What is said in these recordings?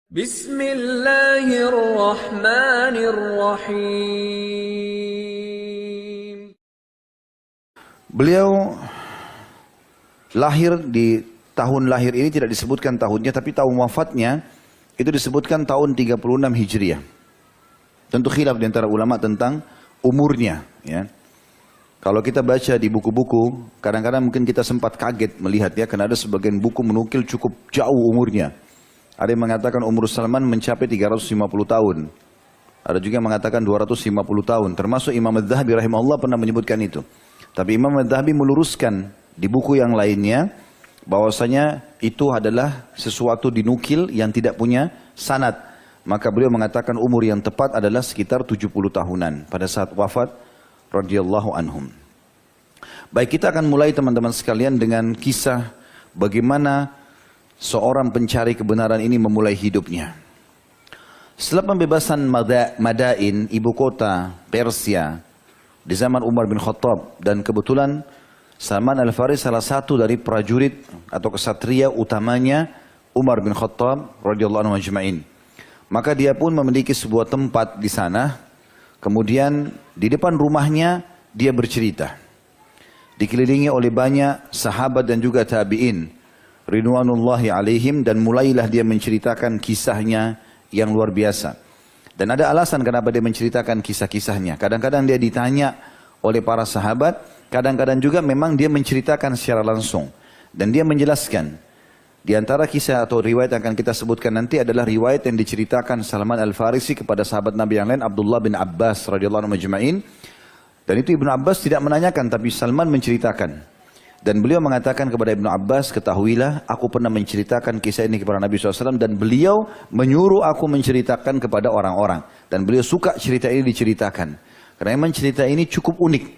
Bismillahirrahmanirrahim. Beliau lahir di tahun lahir ini tidak disebutkan tahunnya, tapi tahun wafatnya itu disebutkan tahun 36 Hijriah. Tentu khilaf di antara ulama tentang umurnya, ya. Kalau kita baca di buku-buku, kadang-kadang mungkin kita sempat kaget melihat, ya, karena ada sebagian buku menukil cukup jauh umurnya. Ada yang mengatakan umur Salman mencapai 350 tahun. Ada juga yang mengatakan 250 tahun. Termasuk Imam Adz-Dzahabi rahimahullah pernah menyebutkan itu. Tapi Imam Adz-Dzahabi meluruskan di buku yang lainnya bahwasanya itu adalah sesuatu dinukil yang tidak punya sanad. Maka beliau mengatakan umur yang tepat adalah sekitar 70 tahunan pada saat wafat radhiyallahu anhum. Baik, kita akan mulai teman-teman sekalian dengan kisah bagaimana seorang pencari kebenaran ini memulai hidupnya. Setelah pembebasan Madain, ibu kota Persia, di zaman Umar bin Khattab, dan kebetulan Salman Al-Farisi salah satu dari prajurit atau kesatria utamanya Umar bin Khattab radhiyallahu anhu ajma'in. Maka dia pun memiliki sebuah tempat di sana. Kemudian di depan rumahnya dia bercerita. Dikelilingi oleh banyak sahabat dan juga tabi'in ridwanullahi alaihim, dan mulailah dia menceritakan kisahnya yang luar biasa. Dan ada alasan kenapa dia menceritakan kisah-kisahnya. Kadang-kadang dia ditanya oleh para sahabat, kadang-kadang juga memang dia menceritakan secara langsung. Dan dia menjelaskan. Di antara kisah atau riwayat yang akan kita sebutkan nanti adalah riwayat yang diceritakan Salman Al-Farisi kepada sahabat Nabi yang lain, Abdullah bin Abbas radhiyallahu anhu majma'in. Dan itu Ibnu Abbas tidak menanyakan, tapi Salman menceritakan. Dan beliau mengatakan kepada Ibnu Abbas, ketahuilah aku pernah menceritakan kisah ini kepada Nabi SAW, dan beliau menyuruh aku menceritakan kepada orang-orang. Dan beliau suka cerita ini diceritakan. Karena memang cerita ini cukup unik.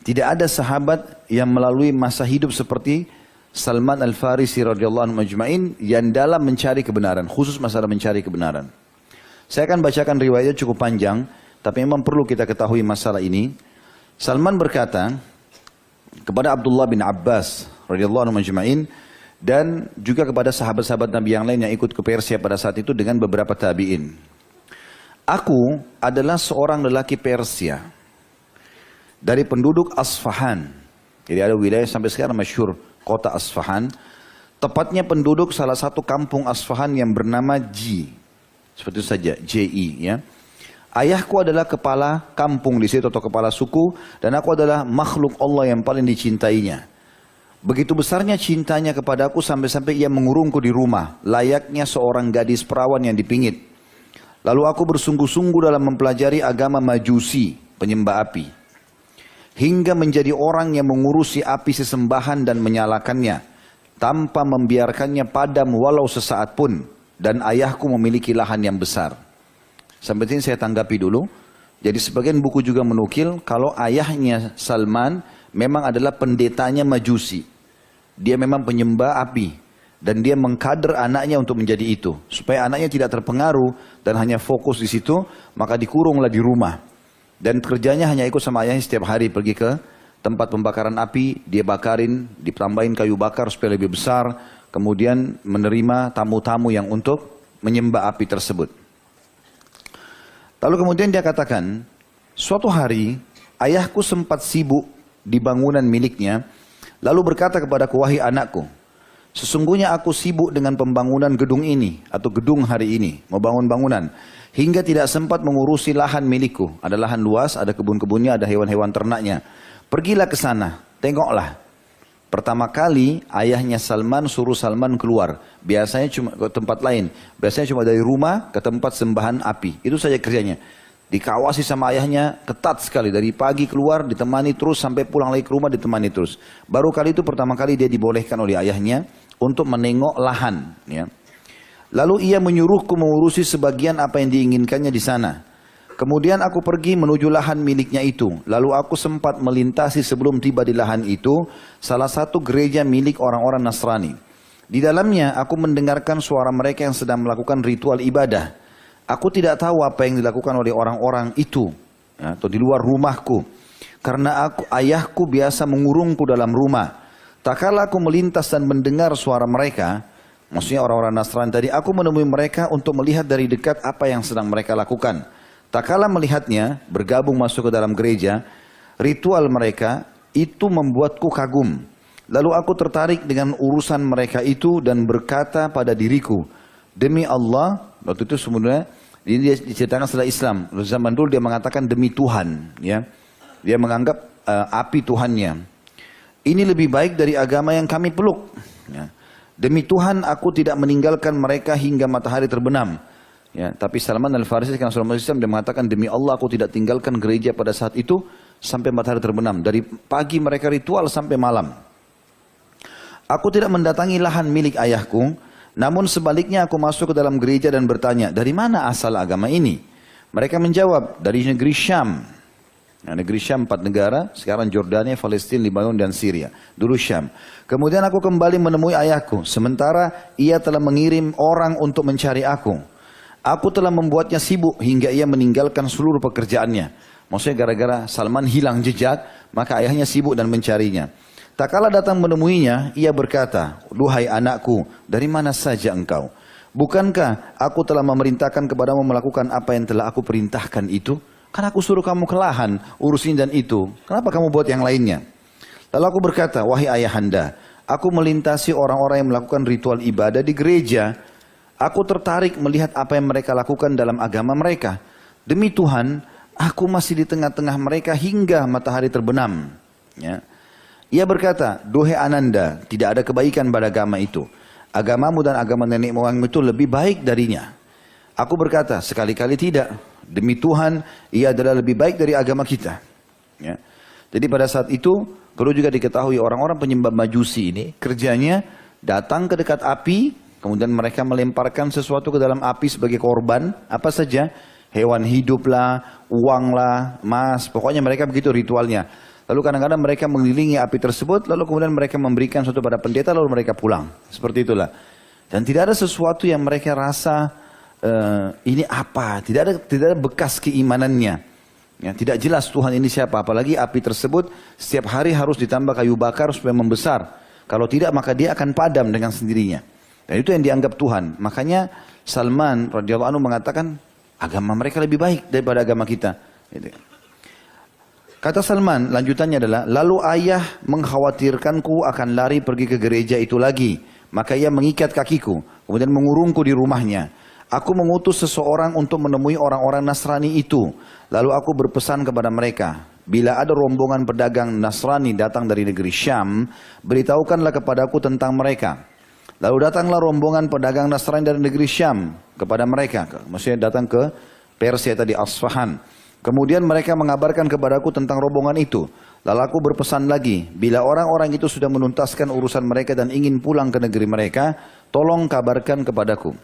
Tidak ada sahabat yang melalui masa hidup seperti Salman Al-Farisi radhiyallahu anhu majma'in yang dalam mencari kebenaran, khusus masalah mencari kebenaran. Saya akan bacakan riwayatnya cukup panjang, tapi memang perlu kita ketahui masalah ini. Salman berkata kepada Abdullah bin Abbas radhiyallahu anhu majma'in, dan juga kepada sahabat-sahabat Nabi yang lain yang ikut ke Persia pada saat itu dengan beberapa tabi'in. Aku adalah seorang lelaki Persia dari penduduk Asfahan. Jadi ada wilayah sampai sekarang masyhur, kota Asfahan. Tepatnya penduduk salah satu kampung Asfahan yang bernama Ji. Seperti itu saja, J-I, ya. Ayahku adalah kepala kampung di situ atau kepala suku, dan aku adalah makhluk Allah yang paling dicintainya. Begitu besarnya cintanya kepadaku sampai-sampai ia mengurungku di rumah, layaknya seorang gadis perawan yang dipingit. Lalu aku bersungguh-sungguh dalam mempelajari agama Majusi, penyembah api, hingga menjadi orang yang mengurusi api sesembahan dan menyalakannya, tanpa membiarkannya padam walau sesaat pun, dan ayahku memiliki lahan yang besar. Sampai sini saya tanggapi dulu. Jadi sebagian buku juga menukil kalau ayahnya Salman memang adalah pendetanya Majusi. Dia memang penyembah api. Dan dia mengkader anaknya untuk menjadi itu. Supaya anaknya tidak terpengaruh dan hanya fokus di situ, maka dikurunglah di rumah. Dan kerjanya hanya ikut sama ayahnya setiap hari pergi ke tempat pembakaran api. Dia bakarin, ditambahin kayu bakar supaya lebih besar. Kemudian menerima tamu-tamu yang untuk menyembah api tersebut. Lalu kemudian dia katakan, suatu hari ayahku sempat sibuk di bangunan miliknya, lalu berkata kepadaku, wahai anakku, sesungguhnya aku sibuk dengan pembangunan gedung ini atau gedung hari ini, mau bangun bangunan, hingga tidak sempat mengurusi lahan milikku. Ada lahan luas, ada kebun-kebunnya, ada hewan-hewan ternaknya. Pergilah ke sana, tengoklah. Pertama kali ayahnya Salman suruh Salman keluar. Biasanya cuma ke tempat lain. Biasanya cuma dari rumah ke tempat sembahan api. Itu saja kerjanya. Dikawasi sama ayahnya ketat sekali. Dari pagi keluar ditemani terus sampai pulang lagi ke rumah ditemani terus. Baru kali itu pertama kali dia dibolehkan oleh ayahnya untuk menengok lahan. Ya. Lalu ia menyuruhku mengurusi sebagian apa yang diinginkannya di sana. Kemudian aku pergi menuju lahan miliknya itu. Lalu aku sempat melintasi sebelum tiba di lahan itu salah satu gereja milik orang-orang Nasrani. Di dalamnya aku mendengarkan suara mereka yang sedang melakukan ritual ibadah. Aku tidak tahu apa yang dilakukan oleh orang-orang itu, ya, atau di luar rumahku. Karena ayahku biasa mengurungku dalam rumah. Tak kala aku melintas dan mendengar suara mereka, Maksudnya orang-orang Nasrani tadi, aku menemui mereka untuk melihat dari dekat apa yang sedang mereka lakukan. Tak kala melihatnya, bergabung masuk ke dalam gereja, ritual mereka itu membuatku kagum. Lalu aku tertarik dengan urusan mereka itu dan berkata pada diriku, demi Allah, waktu itu sebenarnya ini dia diceritakan setelah Islam. Zaman dulu dia mengatakan demi Tuhan, ya. Dia menganggap api Tuhannya. Ini lebih baik dari agama yang kami peluk. Ya. Demi Tuhan aku tidak meninggalkan mereka hingga matahari terbenam. Ya, tapi Salman Al-Farisi karena seorang Islam dia mengatakan demi Allah aku tidak tinggalkan gereja pada saat itu sampai matahari terbenam. Dari pagi mereka ritual sampai malam. Aku tidak mendatangi lahan milik ayahku, namun sebaliknya aku masuk ke dalam gereja dan bertanya, dari mana asal agama ini? Mereka menjawab, dari negeri Syam. Nah, negeri Syam 4 negara, sekarang Jordania, Palestina, Lebanon dan Syria. Dulu Syam. Kemudian aku kembali menemui ayahku, sementara ia telah mengirim orang untuk mencari aku. Aku telah membuatnya sibuk hingga ia meninggalkan seluruh pekerjaannya. Maksudnya gara-gara Salman hilang jejak, maka ayahnya sibuk dan mencarinya. Tak kala datang menemuinya, ia berkata, duhai anakku, dari mana saja engkau? Bukankah aku telah memerintahkan kepadamu melakukan apa yang telah aku perintahkan itu? Kan aku suruh kamu ke lahan, urusin dan itu. Kenapa kamu buat yang lainnya? Lalu aku berkata, wahai ayahanda, aku melintasi orang-orang yang melakukan ritual ibadah di gereja. Aku tertarik melihat apa yang mereka lakukan dalam agama mereka. Demi Tuhan, aku masih di tengah-tengah mereka hingga matahari terbenam. Ya. Ia berkata, duhai Ananda, tidak ada kebaikan pada agama itu. Agamamu dan agama nenek moyangmu itu lebih baik darinya. Aku berkata, sekali-kali tidak. Demi Tuhan, ia adalah lebih baik dari agama kita. Ya. Jadi pada saat itu, perlu juga diketahui orang-orang penyembah majusi ini, kerjanya datang ke dekat api, kemudian mereka melemparkan sesuatu ke dalam api sebagai korban, apa saja, hewan hidup lah, uang lah, emas, pokoknya mereka begitu ritualnya. Lalu kadang-kadang mereka mengelilingi api tersebut, lalu kemudian mereka memberikan sesuatu pada pendeta, lalu mereka pulang. Seperti itulah. Dan tidak ada sesuatu yang mereka rasa, ini apa, tidak ada bekas keimanannya. Ya, tidak jelas Tuhan ini siapa, apalagi api tersebut setiap hari harus ditambah kayu bakar supaya membesar. Kalau tidak maka dia akan padam dengan sendirinya. Dan itu yang dianggap Tuhan. Makanya Salman radhiyallahu anhu mengatakan agama mereka lebih baik daripada agama kita. Kata Salman, lanjutannya adalah, lalu ayah mengkhawatirkanku akan lari pergi ke gereja itu lagi. Maka ia mengikat kakiku, kemudian mengurungku di rumahnya. Aku mengutus seseorang untuk menemui orang-orang Nasrani itu. Lalu aku berpesan kepada mereka, bila ada rombongan pedagang Nasrani datang dari negeri Syam, beritahukanlah kepadaku tentang mereka. Lalu datanglah rombongan pedagang Nasrani dari negeri Syam kepada mereka. Maksudnya datang ke Persia tadi, Asfahan. Kemudian mereka mengabarkan kepadaku tentang rombongan itu. Lalu aku berpesan lagi, bila orang-orang itu sudah menuntaskan urusan mereka dan ingin pulang ke negeri mereka, tolong kabarkan kepadaku.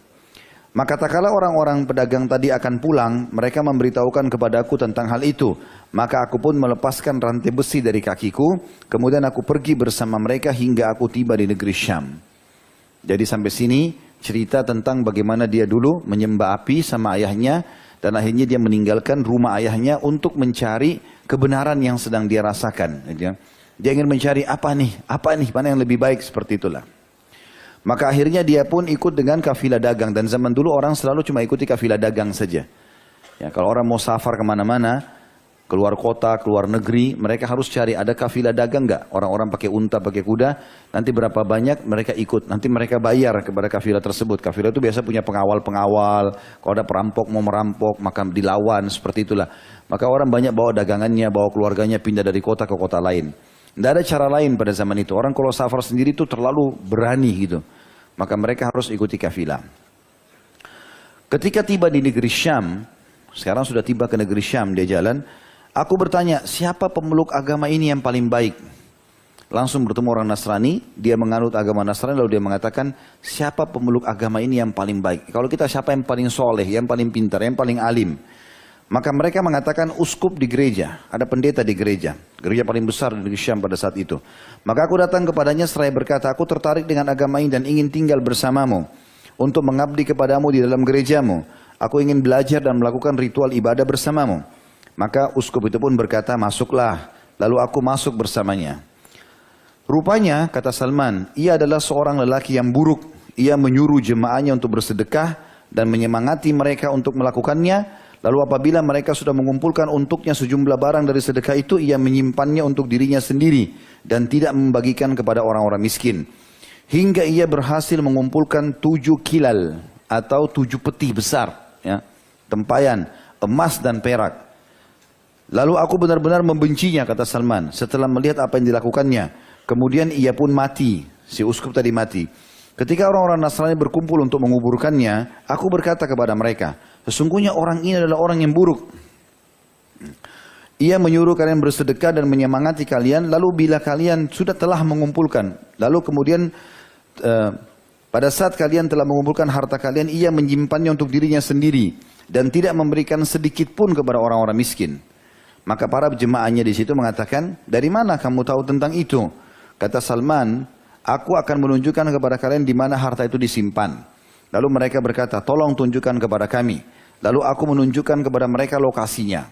Maka tak kala orang-orang pedagang tadi akan pulang, mereka memberitahukan kepadaku tentang hal itu. Maka aku pun melepaskan rantai besi dari kakiku, kemudian aku pergi bersama mereka hingga aku tiba di negeri Syam. Jadi sampai sini cerita tentang bagaimana dia dulu menyembah api sama ayahnya, dan akhirnya dia meninggalkan rumah ayahnya untuk mencari kebenaran yang sedang dia rasakan. Dia ingin mencari apa nih, mana yang lebih baik, seperti itulah. Maka akhirnya dia pun ikut dengan kafilah dagang. Dan zaman dulu orang selalu cuma ikuti kafilah dagang saja. Ya, kalau orang mau safar kemana-mana, keluar kota, keluar negeri, mereka harus cari ada kafilah dagang nggak? Orang-orang pakai unta, pakai kuda, nanti berapa banyak mereka ikut. Nanti mereka bayar kepada kafilah tersebut. Kafilah itu biasa punya pengawal-pengawal. Kalau ada perampok mau merampok, maka dilawan, seperti itulah. Maka orang banyak bawa dagangannya, bawa keluarganya pindah dari kota ke kota lain. Tidak ada cara lain pada zaman itu. Orang kalau safar sendiri itu terlalu berani gitu. Maka mereka harus ikuti kafilah. Ketika tiba di negeri Syam, sekarang sudah tiba ke negeri Syam, dia jalan. Aku bertanya, siapa pemeluk agama ini yang paling baik? Langsung bertemu orang Nasrani, dia menganut agama Nasrani, lalu dia mengatakan, siapa pemeluk agama ini yang paling baik? Kalau kita siapa yang paling soleh, yang paling pintar, yang paling alim? Maka mereka mengatakan uskup di gereja, ada pendeta di gereja paling besar di negeri Syam pada saat itu. Maka aku datang kepadanya seraya berkata, aku tertarik dengan agama ini dan ingin tinggal bersamamu untuk mengabdi kepadamu di dalam gerejamu. Aku ingin belajar dan melakukan ritual ibadah bersamamu. Maka uskup itu pun berkata, masuklah. Lalu aku masuk bersamanya. Rupanya, kata Salman, ia adalah seorang lelaki yang buruk, ia menyuruh jemaahnya untuk bersedekah dan menyemangati mereka untuk melakukannya. Lalu apabila mereka sudah mengumpulkan untuknya sejumlah barang dari sedekah itu, ia menyimpannya untuk dirinya sendiri dan tidak membagikan kepada orang-orang miskin. Hingga ia berhasil mengumpulkan 7 kilal atau 7 peti besar, ya, tempayan emas dan perak. Lalu aku benar-benar membencinya, kata Salman, setelah melihat apa yang dilakukannya. Kemudian ia pun mati, si uskup tadi mati. Ketika orang-orang Nasrani berkumpul untuk menguburkannya, aku berkata kepada mereka, sesungguhnya orang ini adalah orang yang buruk. Ia menyuruh kalian bersedekah dan menyemangati kalian, lalu bila kalian sudah telah mengumpulkan, lalu kemudian pada saat kalian telah mengumpulkan harta kalian, ia menyimpannya untuk dirinya sendiri dan tidak memberikan sedikit pun kepada orang-orang miskin. Maka para jemaahnya di situ mengatakan, dari mana kamu tahu tentang itu? Kata Salman, aku akan menunjukkan kepada kalian di mana harta itu disimpan. Lalu mereka berkata, tolong tunjukkan kepada kami. Lalu aku menunjukkan kepada mereka lokasinya.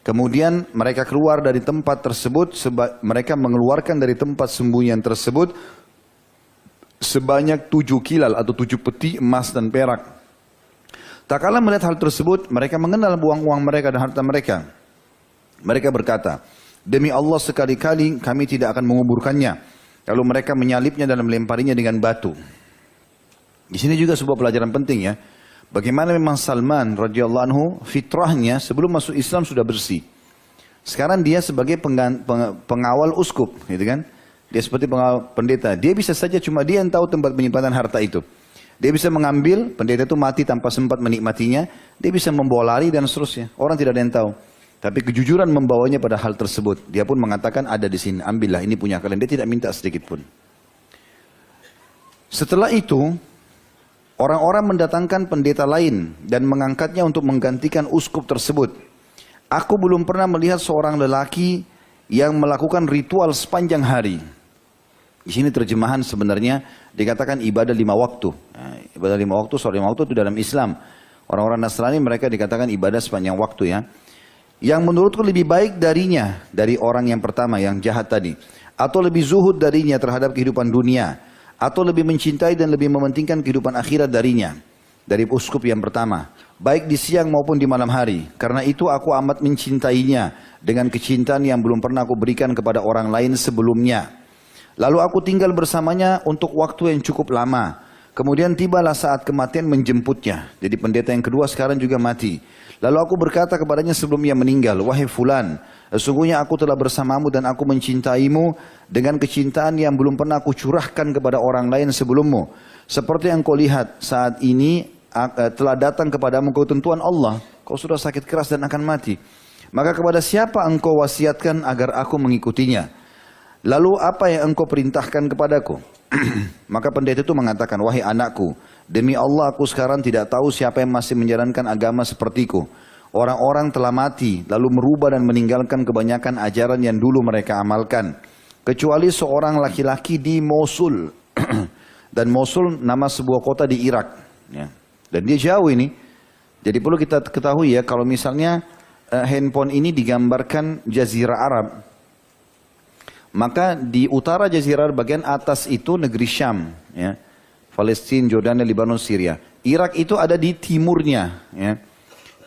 Kemudian mereka keluar dari tempat tersebut, mereka mengeluarkan dari tempat sembunyian tersebut sebanyak 7 kilal atau 7 peti emas dan perak. Tak kala melihat hal tersebut, mereka mengenal uang-uang mereka dan harta mereka. Mereka berkata, demi Allah sekali-kali kami tidak akan menguburkannya. Lalu mereka menyalipnya dan melemparinya dengan batu. Di sini juga sebuah pelajaran penting, ya. Bagaimana memang Salman radhiyallahu anhu fitrahnya sebelum masuk Islam sudah bersih. Sekarang dia sebagai pengawal uskup, gitu kan? Dia seperti pengawal pendeta. Dia bisa saja cuma dia yang tahu tempat penyimpanan harta itu. Dia bisa mengambil, pendeta itu mati tanpa sempat menikmatinya. Dia bisa membawa lari dan seterusnya. Orang tidak ada yang tahu. Tapi kejujuran membawanya pada hal tersebut. Dia pun mengatakan ada di sini, ambillah ini punya kalian. Dia tidak minta sedikit pun. Setelah itu, orang-orang mendatangkan pendeta lain dan mengangkatnya untuk menggantikan uskup tersebut. Aku belum pernah melihat seorang lelaki yang melakukan ritual sepanjang hari. Di sini terjemahan sebenarnya dikatakan ibadah 5 waktu. Nah, ibadah 5 waktu, soal 5 waktu itu dalam Islam. Orang-orang Nasrani mereka dikatakan ibadah sepanjang waktu, ya. Yang menurutku lebih baik darinya, dari orang yang pertama yang jahat tadi. Atau lebih zuhud darinya terhadap kehidupan dunia. Atau lebih mencintai dan lebih mementingkan kehidupan akhirat darinya. Dari uskup yang pertama. Baik di siang maupun di malam hari. Karena itu aku amat mencintainya. Dengan kecintaan yang belum pernah aku berikan kepada orang lain sebelumnya. Lalu aku tinggal bersamanya untuk waktu yang cukup lama. Kemudian tibalah saat kematian menjemputnya. Jadi pendeta yang kedua sekarang juga mati. Lalu aku berkata kepadanya sebelum ia meninggal, wahai fulan, sesungguhnya aku telah bersamamu dan aku mencintaimu dengan kecintaan yang belum pernah aku curahkan kepada orang lain sebelummu. Seperti yang kau lihat saat ini telah datang kepadamu ketentuan Allah. Kau sudah sakit keras dan akan mati. Maka kepada siapa engkau wasiatkan agar aku mengikutinya? Lalu apa yang engkau perintahkan kepadaku? Maka pendeta itu mengatakan, wahai anakku, demi Allah aku sekarang tidak tahu siapa yang masih menjalankan agama sepertiku. Orang-orang telah mati, lalu merubah dan meninggalkan kebanyakan ajaran yang dulu mereka amalkan. Kecuali seorang laki-laki di Mosul. Dan Mosul nama sebuah kota di Irak. Ya. Dan dia jauh ini. Jadi perlu kita ketahui, ya, kalau misalnya handphone ini digambarkan Jazirah Arab. Maka di utara Jazirah bagian atas itu negeri Syam, ya. Palestina, Jordania, Lebanon, Syria. Irak itu ada di timurnya, ya.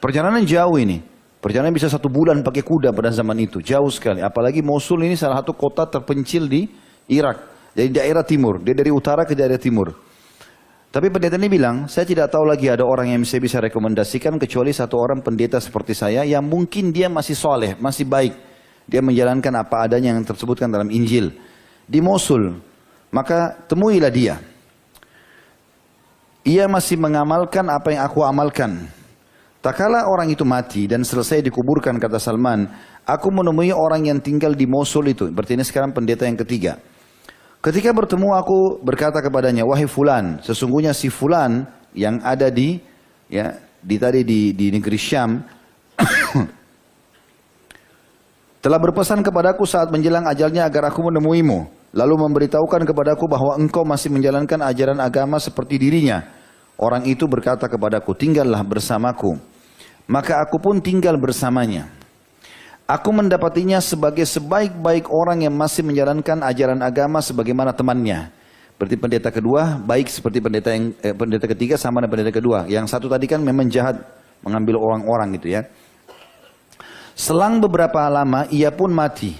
Perjalanan jauh ini. Perjalanan bisa 1 bulan pakai kuda pada zaman itu, jauh sekali. Apalagi Mosul ini salah satu kota terpencil di Irak. Jadi daerah timur, dia dari utara ke daerah timur. Tapi pendeta ini bilang, saya tidak tahu lagi ada orang yang saya bisa rekomendasikan kecuali satu orang pendeta seperti saya yang mungkin dia masih soleh, masih baik. Dia menjalankan apa adanya yang tersebutkan dalam Injil. Di Mosul. Maka temuilah dia. Ia masih mengamalkan apa yang aku amalkan. Tak kala orang itu mati dan selesai dikuburkan, kata Salman, aku menemui orang yang tinggal di Mosul itu. Berarti ini sekarang pendeta yang ketiga. Ketika bertemu aku berkata kepadanya, wahai fulan, sesungguhnya si fulan yang ada di negeri Syam telah berpesan kepadaku saat menjelang ajalnya agar aku menemuimu. Lalu memberitahukan kepadaku bahwa engkau masih menjalankan ajaran agama seperti dirinya. Orang itu berkata kepadaku, tinggallah bersamaku. Maka aku pun tinggal bersamanya. Aku mendapatinya sebagai sebaik-baik orang yang masih menjalankan ajaran agama sebagaimana temannya. Berarti pendeta kedua baik seperti pendeta ketiga sama dengan pendeta kedua. Yang satu tadi kan memang jahat mengambil orang-orang gitu ya. Selang beberapa lama ia pun mati.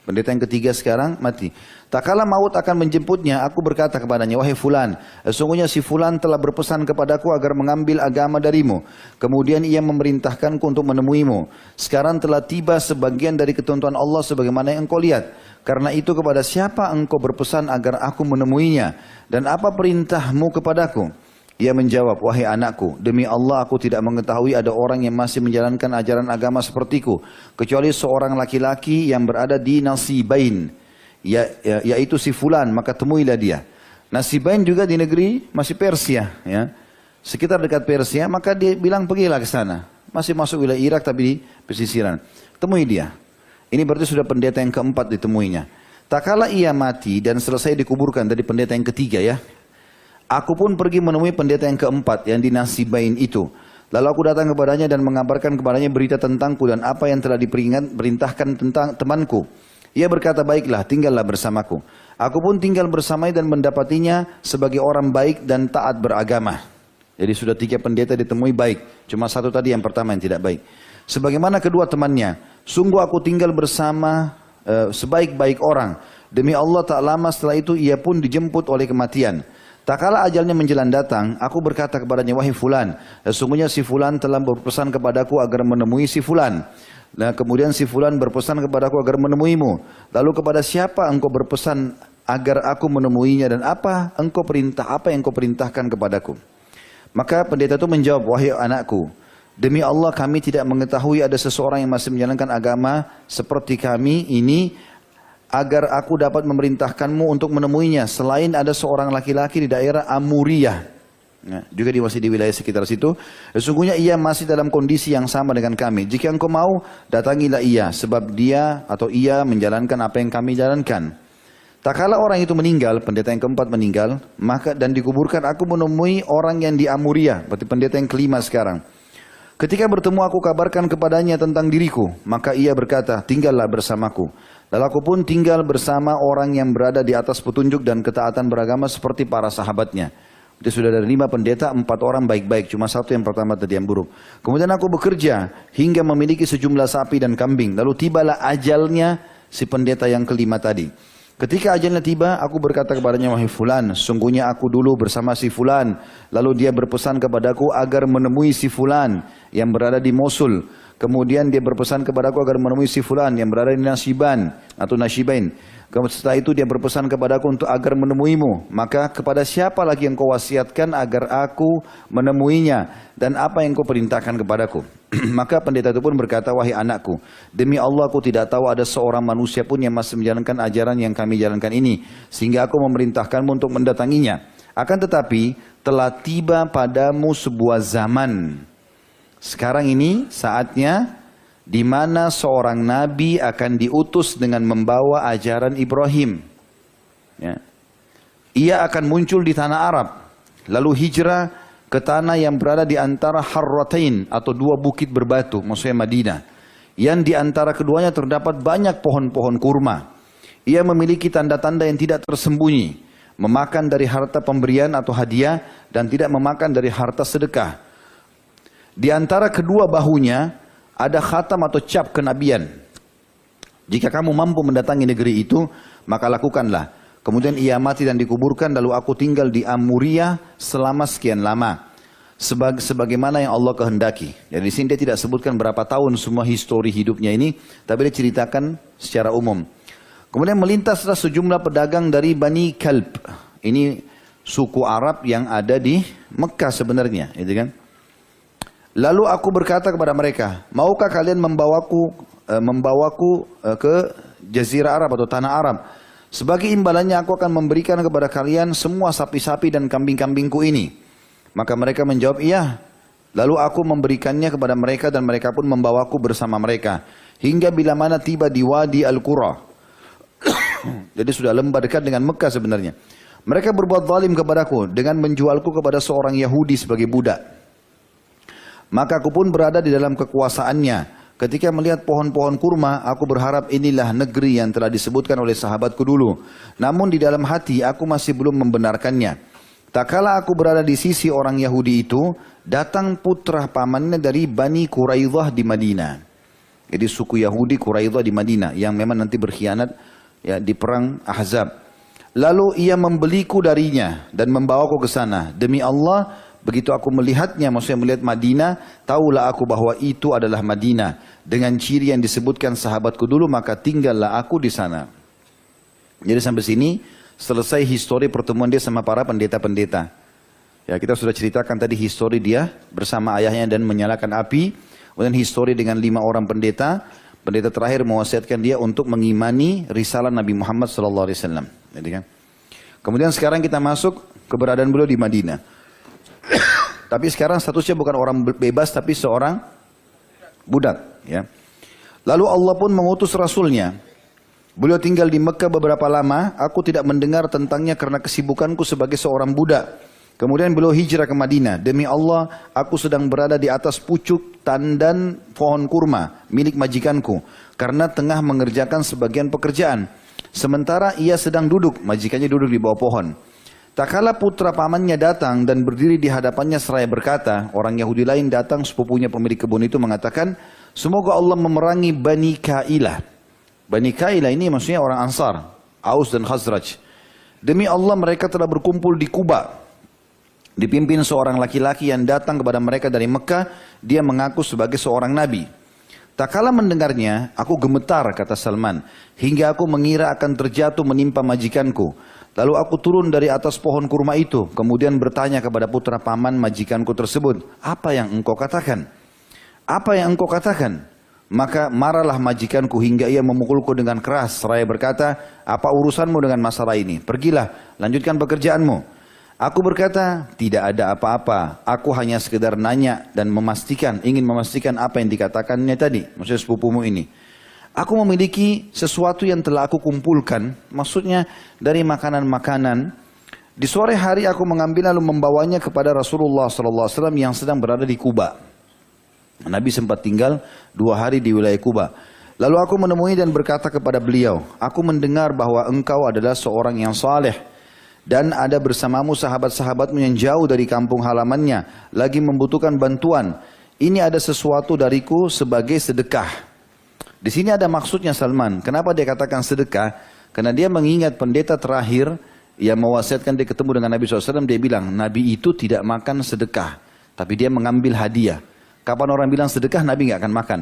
Pendeta yang ketiga sekarang mati. Tak kala maut akan menjemputnya, aku berkata kepadanya, wahai fulan, sesungguhnya si fulan telah berpesan kepadaku agar mengambil agama darimu. Kemudian ia memerintahkanku untuk menemuimu. Sekarang telah tiba sebagian dari ketentuan Allah sebagaimana yang engkau lihat. Karena itu kepada siapa engkau berpesan agar aku menemuinya? Dan apa perintahmu kepadaku? Ia menjawab, wahai anakku, demi Allah aku tidak mengetahui ada orang yang masih menjalankan ajaran agama sepertiku, kecuali seorang laki-laki yang berada di Nasibain, yaitu si fulan, maka temuilah dia. Nasibain juga di negeri masih Persia, ya, sekitar dekat Persia, maka dia bilang pergilah ke sana. Masih masuk wilayah Irak tapi di pesisiran. Temui dia. Ini berarti sudah pendeta yang keempat ditemuinya. Tak kala ia mati dan selesai dikuburkan dari pendeta yang ketiga ya. Aku pun pergi menemui pendeta yang keempat yang di Nasibain itu. Lalu aku datang kepadanya dan mengabarkan kepadanya berita tentangku dan apa yang telah diperintahkan tentang temanku. Ia berkata, baiklah, tinggallah bersamaku. Aku pun tinggal bersamanya dan mendapatinya sebagai orang baik dan taat beragama. Jadi sudah 3 pendeta ditemui baik. Cuma satu tadi yang pertama yang tidak baik. Sebagaimana kedua temannya, sungguh aku tinggal bersama sebaik-baik orang. Demi Allah tak lama setelah itu ia pun dijemput oleh kematian. Tak kala ajalnya menjelang datang, aku berkata kepadanya, wahai fulan, sesungguhnya si fulan telah berpesan kepadaku agar menemui si fulan. Nah, kemudian si fulan berpesan kepadaku agar menemuimu. Lalu kepada siapa engkau berpesan agar aku menemuinya dan apa yang engkau perintahkan kepadaku? Maka pendeta itu menjawab, wahai anakku, demi Allah kami tidak mengetahui ada seseorang yang masih menjalankan agama seperti kami ini, agar aku dapat memerintahkanmu untuk menemuinya selain ada seorang laki-laki di daerah Amuriyah, nah, juga masih di wilayah sekitar situ. Sesungguhnya ia masih dalam kondisi yang sama dengan kami. Jika engkau mau, datangilah ia, sebab dia atau ia menjalankan apa yang kami jalankan. Tak kala orang itu meninggal, pendeta yang keempat meninggal, maka dan dikuburkan, aku menemui orang yang di Amuriyah, berarti pendeta yang kelima sekarang. Ketika bertemu aku kabarkan kepadanya tentang diriku, maka ia berkata, tinggallah bersamaku. Lalu aku pun tinggal bersama orang yang berada di atas petunjuk dan ketaatan beragama seperti para sahabatnya. Jadi sudah dari 5 pendeta, 4 orang baik-baik, cuma satu yang pertama tadi yang buruk. Kemudian aku bekerja hingga memiliki sejumlah sapi dan kambing. Lalu tibalah ajalnya si pendeta yang kelima tadi. Ketika ajalnya tiba, aku berkata kepadanya, wahai fulan, sungguhnya aku dulu bersama si fulan. Lalu dia berpesan kepadaku agar menemui si fulan yang berada di Mosul. Kemudian dia berpesan kepadaku agar menemui si fulan yang berada di Nasiban atau Nasibain. Setelah itu dia berpesan kepadaku untuk agar menemuimu. Maka kepada siapa lagi yang kau wasiatkan agar aku menemuinya dan apa yang kau perintahkan kepadaku? Maka pendeta itu pun berkata, wahai anakku, demi Allah aku tidak tahu ada seorang manusia pun yang masih menjalankan ajaran yang kami jalankan ini, sehingga aku memerintahkanmu untuk mendatanginya. Akan tetapi telah tiba padamu sebuah zaman. Sekarang ini saatnya di mana seorang nabi akan diutus dengan membawa ajaran Ibrahim. Ya. Ia akan muncul di tanah Arab, lalu hijrah ke tanah yang berada di antara Harratain atau 2 bukit berbatu, maksudnya Madinah. Yang di antara keduanya terdapat banyak pohon-pohon kurma. Ia memiliki tanda-tanda yang tidak tersembunyi, memakan dari harta pemberian atau hadiah dan tidak memakan dari harta sedekah. Di antara kedua bahunya ada khatam atau cap kenabian. Jika kamu mampu mendatangi negeri itu, maka lakukanlah. Kemudian ia mati dan dikuburkan, lalu aku tinggal di Amuriyah selama sekian lama. Sebagaimana yang Allah kehendaki. Jadi di sini dia tidak sebutkan berapa tahun semua histori hidupnya ini, tapi dia ceritakan secara umum. Kemudian melintaslah sejumlah pedagang dari Bani Kalb. Ini suku Arab yang ada di Mekah sebenarnya, gitu kan? Lalu aku berkata kepada mereka, maukah kalian membawaku ke Jazirah Arab atau tanah Arab? Sebagai imbalannya aku akan memberikan kepada kalian semua sapi-sapi dan kambing-kambingku ini. Maka mereka menjawab, iya. Lalu aku memberikannya kepada mereka dan mereka pun membawaku bersama mereka. Hingga bila mana tiba di Wadi Al-Qura. Jadi sudah lembah dekat dengan Mekah sebenarnya. Mereka berbuat zalim kepadaku dengan menjualku kepada seorang Yahudi sebagai budak. Maka aku pun berada di dalam kekuasaannya. Ketika melihat pohon-pohon kurma, aku berharap inilah negeri yang telah disebutkan oleh sahabatku dulu. Namun di dalam hati aku masih belum membenarkannya. Tak kala aku berada di sisi orang Yahudi itu, datang putra pamannya dari Bani Quraidah di Madinah. Jadi suku Yahudi Quraidah di Madinah yang memang nanti berkhianat ya, di perang Ahzab. Lalu ia membeliku darinya dan membawaku ke sana. Demi Allah, begitu aku melihatnya, maksudnya melihat Madinah, tahulah aku bahwa itu adalah Madinah. Dengan ciri yang disebutkan sahabatku dulu, maka tinggallah aku di sana. Jadi sampai sini selesai histori pertemuan dia sama para pendeta-pendeta. Ya, kita sudah ceritakan tadi histori dia bersama ayahnya dan menyalakan api. Kemudian histori dengan 5 orang pendeta. Pendeta terakhir mewasiatkan dia untuk mengimani risalah Nabi Muhammad SAW. Jadi kan. Kemudian sekarang kita masuk keberadaan beliau di Madinah. Tapi sekarang statusnya bukan orang bebas tapi seorang budak. Ya. Lalu Allah pun mengutus Rasulnya. Beliau tinggal di Mekah beberapa lama. Aku tidak mendengar tentangnya karena kesibukanku sebagai seorang budak. Kemudian beliau hijrah ke Madinah. Demi Allah, aku sedang berada di atas pucuk tandan pohon kurma milik majikanku. Karena tengah mengerjakan sebagian pekerjaan. Sementara ia sedang duduk, majikannya duduk di bawah pohon. Tak kala putra pamannya datang dan berdiri di hadapannya seraya berkata, orang Yahudi lain datang, sepupunya pemilik kebun itu mengatakan, semoga Allah memerangi Bani Kailah. Bani Kailah ini maksudnya orang Ansar, Aus dan Khazraj. Demi Allah mereka telah berkumpul di Kuba. Dipimpin seorang laki-laki yang datang kepada mereka dari Mekah, dia mengaku sebagai seorang nabi. Tak kala mendengarnya, aku gemetar, kata Salman, hingga aku mengira akan terjatuh menimpa majikanku. Lalu aku turun dari atas pohon kurma itu, kemudian bertanya kepada putra paman majikanku tersebut, apa yang engkau katakan? Apa yang engkau katakan? Maka marahlah majikanku hingga ia memukulku dengan keras, seraya berkata, apa urusanmu dengan masalah ini? Pergilah, lanjutkan pekerjaanmu. Aku berkata, tidak ada apa-apa, aku hanya sekedar nanya dan ingin memastikan apa yang dikatakannya tadi, maksudnya sepupumu ini. Aku memiliki sesuatu yang telah aku kumpulkan, maksudnya dari makanan-makanan. Di sore hari aku mengambil lalu membawanya kepada Rasulullah SAW yang sedang berada di Kuba. Nabi sempat tinggal 2 hari di wilayah Kuba. Lalu aku menemui dan berkata kepada beliau, aku mendengar bahwa engkau adalah seorang yang saleh. Dan ada bersamamu sahabat-sahabatmu yang jauh dari kampung halamannya, lagi membutuhkan bantuan. Ini ada sesuatu dariku sebagai sedekah. Di sini ada maksudnya Salman. Kenapa dia katakan sedekah? Karena dia mengingat pendeta terakhir yang mewasiatkan dia ketemu dengan Nabi SAW. Dia bilang, Nabi itu tidak makan sedekah. Tapi dia mengambil hadiah. Kapan orang bilang sedekah, Nabi nggak akan makan.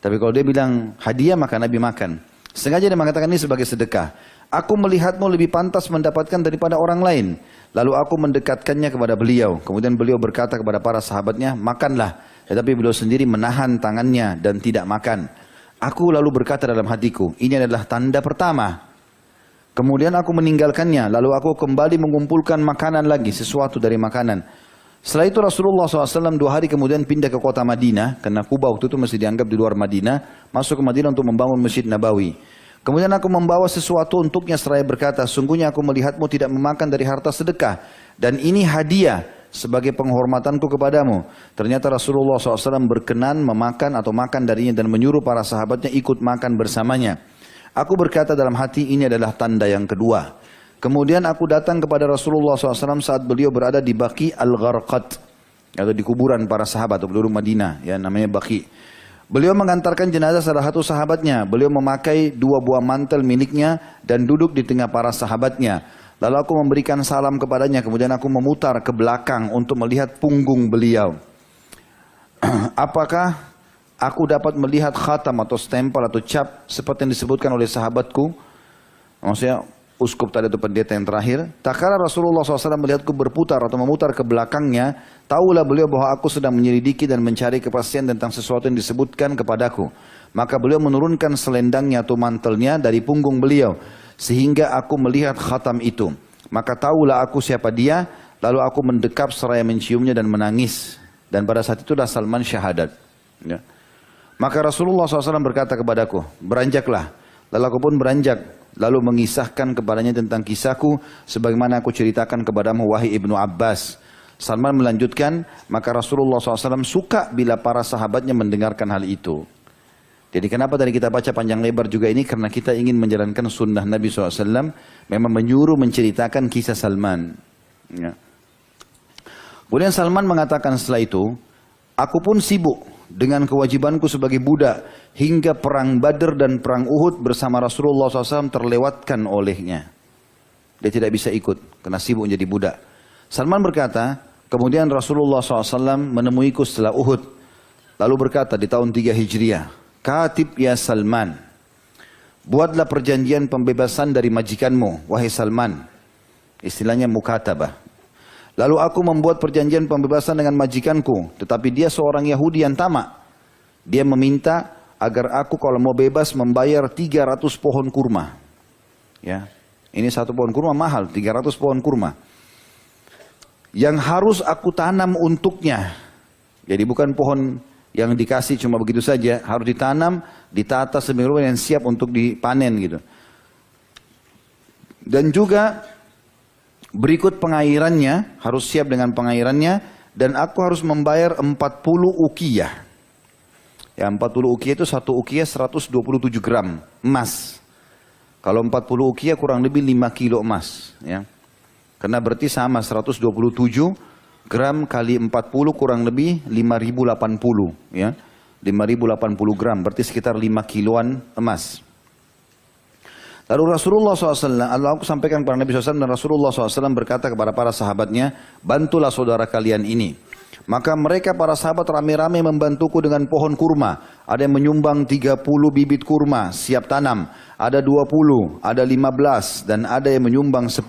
Tapi kalau dia bilang hadiah, maka Nabi makan. Sengaja dia mengatakan ini sebagai sedekah. Aku melihatmu lebih pantas mendapatkan daripada orang lain. Lalu aku mendekatkannya kepada beliau. Kemudian beliau berkata kepada para sahabatnya, makanlah. Tetapi beliau sendiri menahan tangannya dan tidak makan. Aku lalu berkata dalam hatiku, ini adalah tanda pertama. Kemudian aku meninggalkannya. Lalu aku kembali mengumpulkan makanan lagi, sesuatu dari makanan. Setelah itu Rasulullah SAW 2 hari kemudian pindah ke kota Madinah. Karena Kuba waktu itu masih dianggap di luar Madinah. Masuk ke Madinah untuk membangun Masjid Nabawi. Kemudian aku membawa sesuatu untuknya seraya berkata, sungguhnya aku melihatmu tidak memakan dari harta sedekah. Dan ini hadiah sebagai penghormatanku kepadamu. Ternyata Rasulullah SAW berkenan memakan atau makan darinya dan menyuruh para sahabatnya ikut makan bersamanya. Aku berkata dalam hati, ini adalah tanda yang kedua. Kemudian aku datang kepada Rasulullah SAW saat beliau berada di Baqi Al-Gharqad. Atau di kuburan para sahabat atau penduduk Madinah, ya namanya Baqi. Beliau mengantarkan jenazah salah satu sahabatnya. Beliau memakai 2 buah mantel miliknya dan duduk di tengah para sahabatnya. Lalu aku memberikan salam kepadanya. Kemudian aku memutar ke belakang untuk melihat punggung beliau. Apakah aku dapat melihat khatam atau stempel atau cap seperti yang disebutkan oleh sahabatku? Maksudnya uskup tadi atau pendeta yang terakhir. Tak kala Rasulullah SAW melihatku berputar atau memutar ke belakangnya, tahulah beliau bahwa aku sedang menyelidiki dan mencari kepastian tentang sesuatu yang disebutkan kepadaku. Maka beliau menurunkan selendangnya atau mantelnya dari punggung beliau, sehingga aku melihat khatam itu. Maka tahulah aku siapa dia, lalu aku mendekap seraya menciumnya dan menangis. Dan pada saat itulah Salman syahadat. Ya. Maka Rasulullah SAW berkata kepadaku, beranjaklah. Lalu aku pun beranjak. Lalu mengisahkan kepadanya tentang kisahku sebagaimana aku ceritakan kepadamu wahai Ibnu Abbas. Salman melanjutkan, maka Rasulullah SAW suka bila para sahabatnya mendengarkan hal itu. Jadi kenapa tadi kita baca panjang lebar juga ini? Karena kita ingin menjalankan sunnah Nabi SAW. Memang menyuruh menceritakan kisah Salman. Ya. Kemudian Salman mengatakan setelah itu, aku pun sibuk dengan kewajibanku sebagai budak. Hingga perang Badr dan perang Uhud bersama Rasulullah SAW terlewatkan olehnya. Dia tidak bisa ikut karena sibuk menjadi budak. Salman berkata, kemudian Rasulullah SAW menemuiku setelah Uhud. Lalu berkata di tahun 3 Hijriah, Katib ya Salman, buatlah perjanjian pembebasan dari majikanmu, wahai Salman. Istilahnya mukatabah. Lalu aku membuat perjanjian pembebasan dengan majikanku, tetapi dia seorang Yahudi yang tamak. Dia meminta agar aku kalau mau bebas membayar 300 pohon kurma. Ya, ini satu pohon kurma mahal, 300 pohon kurma. Yang harus aku tanam untuknya. Jadi bukan pohon yang dikasih cuma begitu saja, harus ditanam, ditata sedemikian yang siap untuk dipanen gitu. Dan juga berikut pengairannya, harus siap dengan pengairannya, dan aku harus membayar 40 ukiyah. Ya, 40 ukiyah itu satu ukiyah 127 gram emas. Kalau 40 ukiyah kurang lebih 5 kilo emas, ya. Karena berarti sama 127 gram kali 40 kurang lebih 5080, ya. 5080 gram berarti sekitar 5 kiloan emas. Lalu Rasulullah SAW, Allah aku sampaikan kepada Nabi SAW, dan Rasulullah SAW berkata kepada para sahabatnya, bantulah saudara kalian ini. Maka mereka para sahabat rame-rame membantuku dengan pohon kurma. Ada yang menyumbang 30 bibit kurma siap tanam, ada 20, ada 15, dan ada yang menyumbang 10.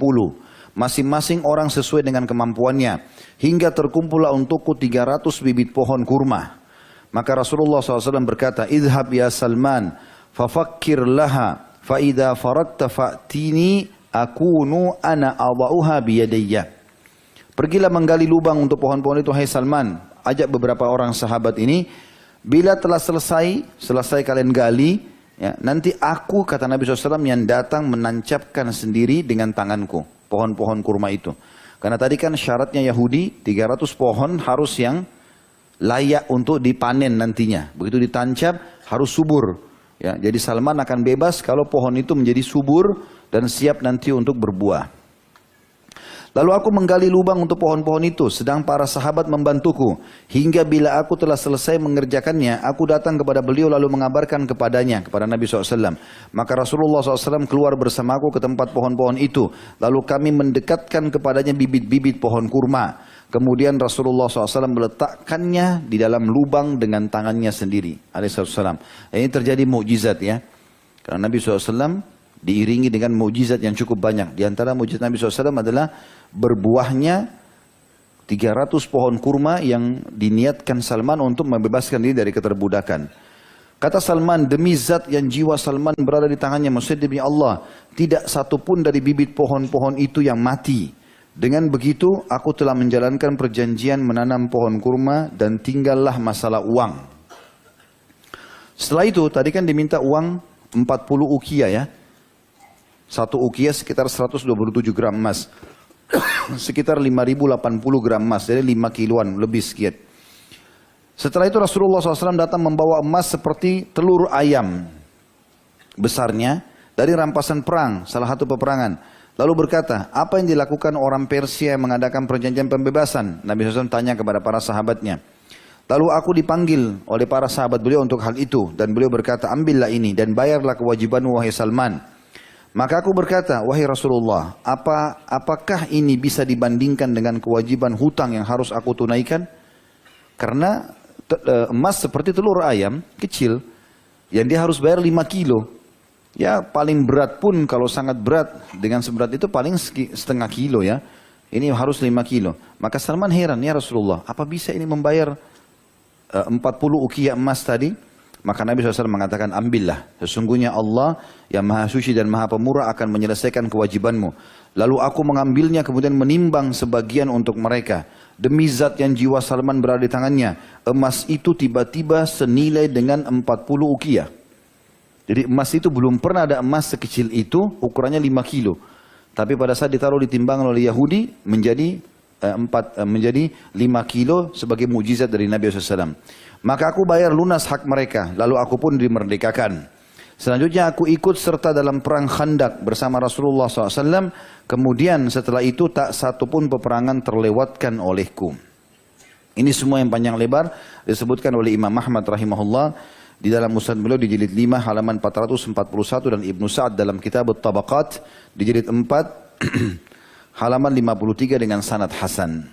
Masing-masing orang sesuai dengan kemampuannya. Hingga terkumpullah untukku 300 bibit pohon kurma. Maka Rasulullah SAW berkata, idhab ya Salman, fafakkir laha, fa'idha faradta fa'tini akunu ana awa'uha biyadayya. Pergilah menggali lubang untuk pohon-pohon itu, hai Salman. Ajak beberapa orang sahabat ini. Bila telah selesai kalian gali, ya, nanti aku, kata Nabi SAW, yang datang menancapkan sendiri dengan tanganku pohon-pohon kurma itu. Karena tadi kan syaratnya Yahudi 300 pohon harus yang layak untuk dipanen nantinya. Begitu ditancap harus subur. Ya, jadi Salman akan bebas kalau pohon itu menjadi subur dan siap nanti untuk berbuah. Lalu aku menggali lubang untuk pohon-pohon itu, sedang para sahabat membantuku. Hingga bila aku telah selesai mengerjakannya, aku datang kepada beliau lalu mengabarkan kepadanya, kepada Nabi SAW. Maka Rasulullah SAW keluar bersamaku ke tempat pohon-pohon itu. Lalu kami mendekatkan kepadanya bibit-bibit pohon kurma. Kemudian Rasulullah SAW meletakkannya di dalam lubang dengan tangannya sendiri. Alaihissalam. Ini terjadi mukjizat ya. Karena Nabi SAW diiringi dengan mukjizat yang cukup banyak. Di antara mukjizat Nabi SAW adalah berbuahnya 300 pohon kurma yang diniatkan Salman untuk membebaskan diri dari keterbudakan. Kata Salman, demi zat yang jiwa Salman berada di tangannya, maksudnya demi Allah, tidak satu pun dari bibit pohon-pohon itu yang mati. Dengan begitu, aku telah menjalankan perjanjian menanam pohon kurma dan tinggallah masalah uang. Setelah itu, tadi kan diminta uang 40 ukiyah ya. Satu ukiyah sekitar 127 gram emas. Sekitar 5080 gram emas. Jadi 5 kiloan lebih sekian. Setelah itu Rasulullah SAW datang membawa emas seperti telur ayam besarnya dari rampasan perang, salah satu peperangan. Lalu berkata, apa yang dilakukan orang Persia yang mengadakan perjanjian pembebasan? Nabi SAW tanya kepada para sahabatnya. Lalu aku dipanggil oleh para sahabat beliau untuk hal itu. Dan beliau berkata, ambillah ini dan bayarlah kewajibanmu wahai Salman. Maka aku berkata, wahai Rasulullah, apakah ini bisa dibandingkan dengan kewajiban hutang yang harus aku tunaikan? Karena emas seperti telur ayam kecil, yang dia harus bayar 5 kilo. Ya paling berat pun kalau sangat berat, dengan seberat itu paling setengah kilo ya. Ini harus 5 kilo. Maka Salman heran, ya Rasulullah, apa bisa ini membayar 40 ukiyah emas tadi? Maka Nabi SAW mengatakan, ambillah. Sesungguhnya Allah yang maha suci dan maha pemurah akan menyelesaikan kewajibanmu. Lalu aku mengambilnya kemudian menimbang sebagian untuk mereka. Demi zat yang jiwa Salman berada di tangannya. Emas itu tiba-tiba senilai dengan 40 ukiyah. Jadi emas itu belum pernah ada emas sekecil itu, ukurannya 5 kilo. Tapi pada saat ditaruh di timbangan oleh Yahudi, menjadi menjadi 5 kilo sebagai mujizat dari Nabi SAW. Maka aku bayar lunas hak mereka, lalu aku pun dimerdekakan. Selanjutnya aku ikut serta dalam perang Khandak bersama Rasulullah SAW. Kemudian setelah itu tak satu pun peperangan terlewatkan olehku. Ini semua yang panjang lebar disebutkan oleh Imam Ahmad rahimahullah di dalam Musnad beliau di jilid 5 halaman 441 dan Ibnu Sa'ad dalam kitab At-Tabaqat di jilid 4 halaman 53 dengan sanad hasan.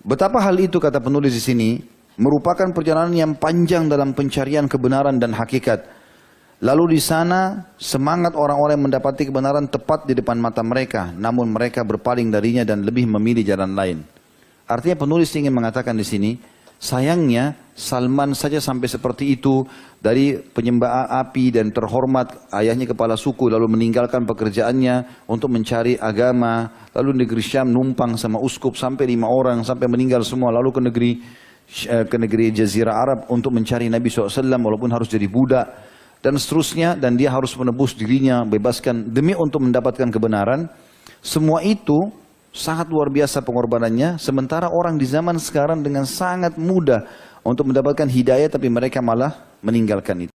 Betapa hal itu, kata penulis di sini, merupakan perjalanan yang panjang dalam pencarian kebenaran dan hakikat. Lalu di sana semangat orang-orang yang mendapati kebenaran tepat di depan mata mereka, namun mereka berpaling darinya dan lebih memilih jalan lain. Artinya penulis ingin mengatakan di sini, sayangnya Salman saja sampai seperti itu, dari penyembah api dan terhormat ayahnya kepala suku, lalu meninggalkan pekerjaannya untuk mencari agama, lalu negeri Syam numpang sama uskup sampai 5 orang sampai meninggal semua, lalu ke negeri Jazirah Arab untuk mencari Nabi SAW walaupun harus jadi budak dan seterusnya, dan dia harus menebus dirinya, bebaskan demi untuk mendapatkan kebenaran. Semua itu sangat luar biasa pengorbanannya, sementara orang di zaman sekarang dengan sangat mudah untuk mendapatkan hidayah tapi mereka malah meninggalkan itu.